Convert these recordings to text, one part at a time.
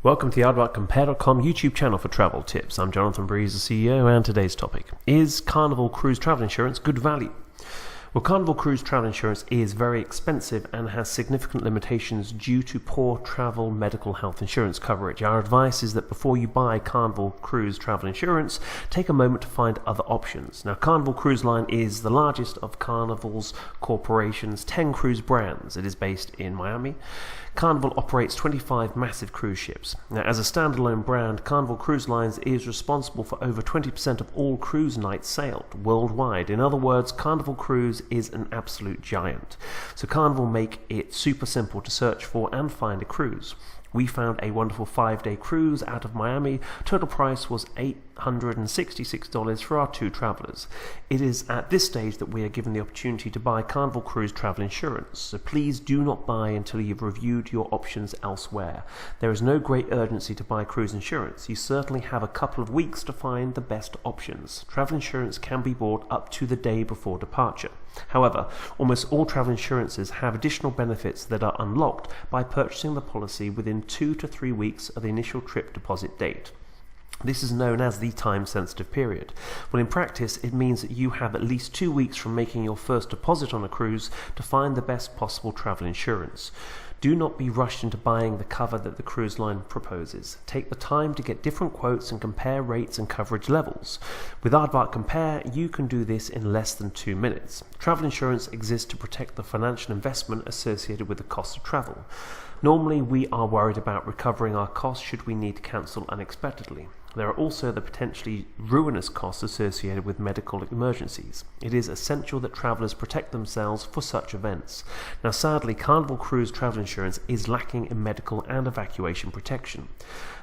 Welcome to the AARDY.compare.com YouTube channel for travel tips. I'm Jonathan Breeze, the CEO, and today's topic is Carnival Cruise Travel Insurance good value? Well, Carnival Cruise Travel Insurance is very expensive and has significant limitations due to poor travel medical health insurance coverage. Our advice is that before you buy Carnival Cruise Travel Insurance, take a moment to find other options. Now, Carnival Cruise Line is the largest of Carnival's corporation's 10 cruise brands. It is based in Miami. Carnival operates 25 massive cruise ships. Now, as a standalone brand, Carnival Cruise Lines is responsible for over 20% of all cruise nights sailed worldwide. In other words, Carnival Cruise is an absolute giant. So Carnival make it super simple to search for and find a cruise. We found a wonderful 5-day cruise out of Miami. Total price was $866 for our 2 travelers. It is at this stage that we are given the opportunity to buy Carnival Cruise Travel Insurance. So please do not buy until you've reviewed your options elsewhere. There is no great urgency to buy cruise insurance. You certainly have a couple of weeks to find the best options. Travel insurance can be bought up to the day before departure. However, almost all travel insurances have additional benefits that are unlocked by purchasing the policy within 2 to 3 weeks of the initial trip deposit date. This is known as the time-sensitive period. Well, in practice, it means that you have at least 2 weeks from making your first deposit on a cruise to find the best possible travel insurance. Do not be rushed into buying the cover that the cruise line proposes. Take the time to get different quotes and compare rates and coverage levels. With Aardvark Compare, you can do this in less than 2 minutes. Travel insurance exists to protect the financial investment associated with the cost of travel. Normally, we are worried about recovering our costs should we need to cancel unexpectedly. There are also the potentially ruinous costs associated with medical emergencies. It is essential that travelers protect themselves for such events. Now, sadly, Carnival Cruise Travel Insurance is lacking in medical and evacuation protection.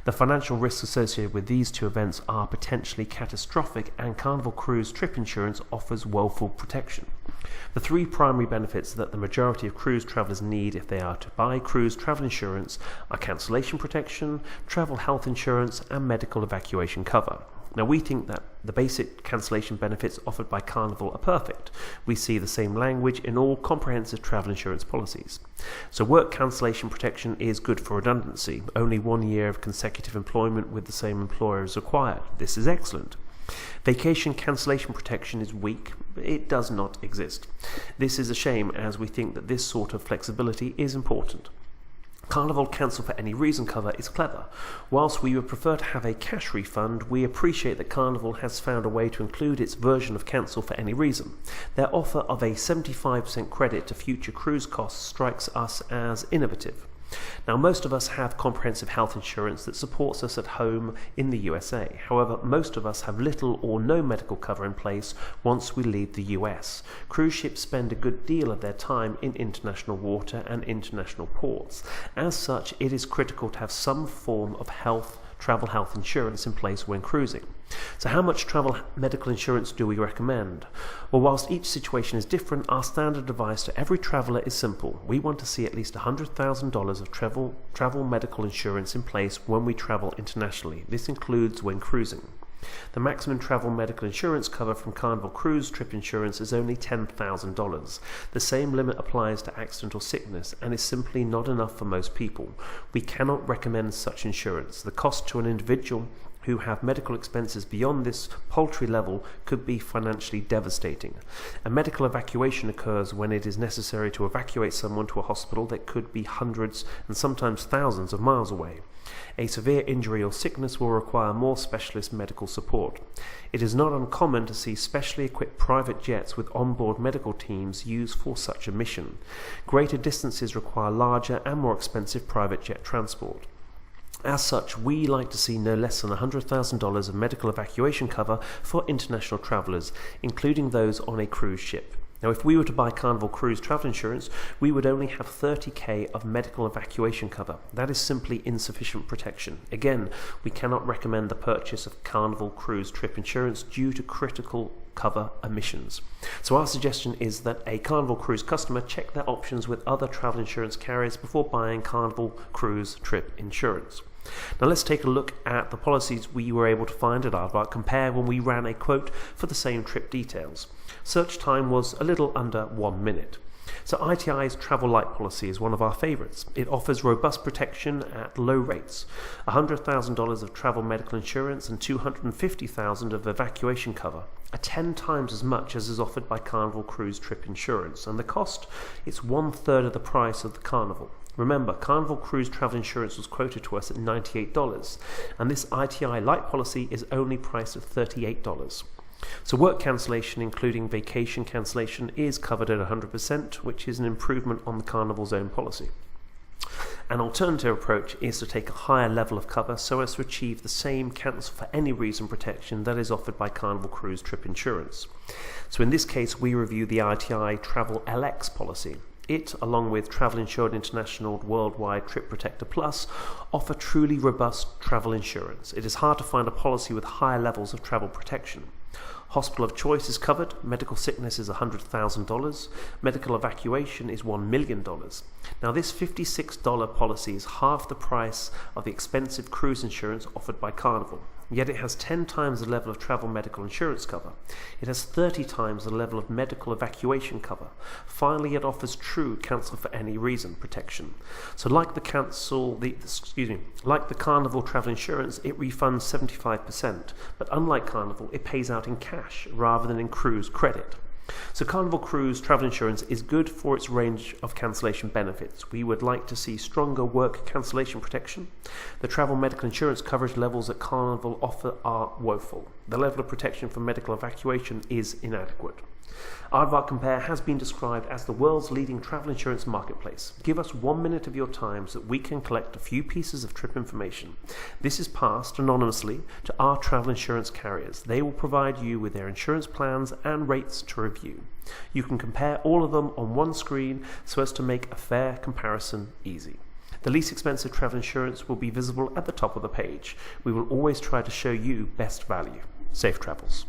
The financial risks associated with these 2 events are potentially catastrophic, and Carnival Cruise Trip Insurance offers woeful protection. The 3 primary benefits that the majority of cruise travelers need if they are to buy cruise travel insurance are cancellation protection, travel health insurance, and medical evacuation cover. Now, we think that the basic cancellation benefits offered by Carnival are perfect. We see the same language in all comprehensive travel insurance policies. So work cancellation protection is good for redundancy. Only 1 year of consecutive employment with the same employer is required. This is excellent. Vacation cancellation protection is weak. It does not exist. This is a shame, as we think that this sort of flexibility is important. Carnival cancel for any reason cover is clever. Whilst we would prefer to have a cash refund, we appreciate that Carnival has found a way to include its version of cancel for any reason. Their offer of a 75% credit to future cruise costs strikes us as innovative. Now, most of us have comprehensive health insurance that supports us at home in the USA. However, most of us have little or no medical cover in place once we leave the US. Cruise ships spend a good deal of their time in international water and international ports. As such, it is critical to have some form of travel health insurance in place when cruising. So how much travel medical insurance do we recommend? Well, whilst each situation is different, our standard advice to every traveller is simple. We want to see at least $100,000 of travel medical insurance in place when we travel internationally. This includes when cruising. The maximum travel medical insurance cover from Carnival Cruise Trip Insurance is only $10,000. The same limit applies to accident or sickness and is simply not enough for most people. We cannot recommend such insurance. The cost to an individual who have medical expenses beyond this paltry level could be financially devastating. A medical evacuation occurs when it is necessary to evacuate someone to a hospital that could be hundreds and sometimes thousands of miles away. A severe injury or sickness will require more specialist medical support. It is not uncommon to see specially equipped private jets with onboard medical teams used for such a mission. Greater distances require larger and more expensive private jet transport. As such, we like to see no less than $100,000 of medical evacuation cover for international travellers, including those on a cruise ship. Now, if we were to buy Carnival Cruise Travel Insurance, we would only have $30,000 of medical evacuation cover. That is simply insufficient protection. Again, we cannot recommend the purchase of Carnival Cruise Trip Insurance due to critical cover omissions. So our suggestion is that a Carnival Cruise customer check their options with other travel insurance carriers before buying Carnival Cruise Trip Insurance. Now let's take a look at the policies we were able to find at Aardvark Compare when we ran a quote for the same trip details. Search time was a little under 1 minute. So ITI's Travel Light policy is one of our favourites. It offers robust protection at low rates, $100,000 of travel medical insurance and $250,000 of evacuation cover, are 10 times as much as is offered by Carnival Cruise Trip Insurance, and the cost is 1/3 of the price of the Carnival. Remember, Carnival Cruise Travel Insurance was quoted to us at $98, and this ITI Light policy is only priced at $38. So work cancellation, including vacation cancellation, is covered at 100%, which is an improvement on the Carnival's own policy. An alternative approach is to take a higher level of cover so as to achieve the same cancel for any reason protection that is offered by Carnival Cruise Trip Insurance. So in this case, we review the ITI Travel LX policy. It, along with Travel Insured International Worldwide Trip Protector Plus, offer truly robust travel insurance. It is hard to find a policy with higher levels of travel protection. Hospital of choice is covered, medical sickness is $100,000, medical evacuation is $1 million. Now this $56 policy is half the price of the expensive cruise insurance offered by Carnival, yet it has 10 times the level of travel medical insurance cover. It has 30 times the level of medical evacuation cover. Finally, it offers true cancel for any reason protection. So like the Carnival travel insurance, it refunds 75%, but unlike Carnival, it pays out in cash rather than in cruise credit. So Carnival Cruise Travel Insurance is good for its range of cancellation benefits. We would like to see stronger work cancellation protection. The travel medical insurance coverage levels that Carnival offer are woeful. The level of protection for medical evacuation is inadequate. Aardvark Compare has been described as the world's leading travel insurance marketplace. Give us 1 minute of your time so that we can collect a few pieces of trip information. This is passed anonymously to our travel insurance carriers. They will provide you with their insurance plans and rates to review. You can compare all of them on one screen so as to make a fair comparison easy. The least expensive travel insurance will be visible at the top of the page. We will always try to show you best value. Safe travels.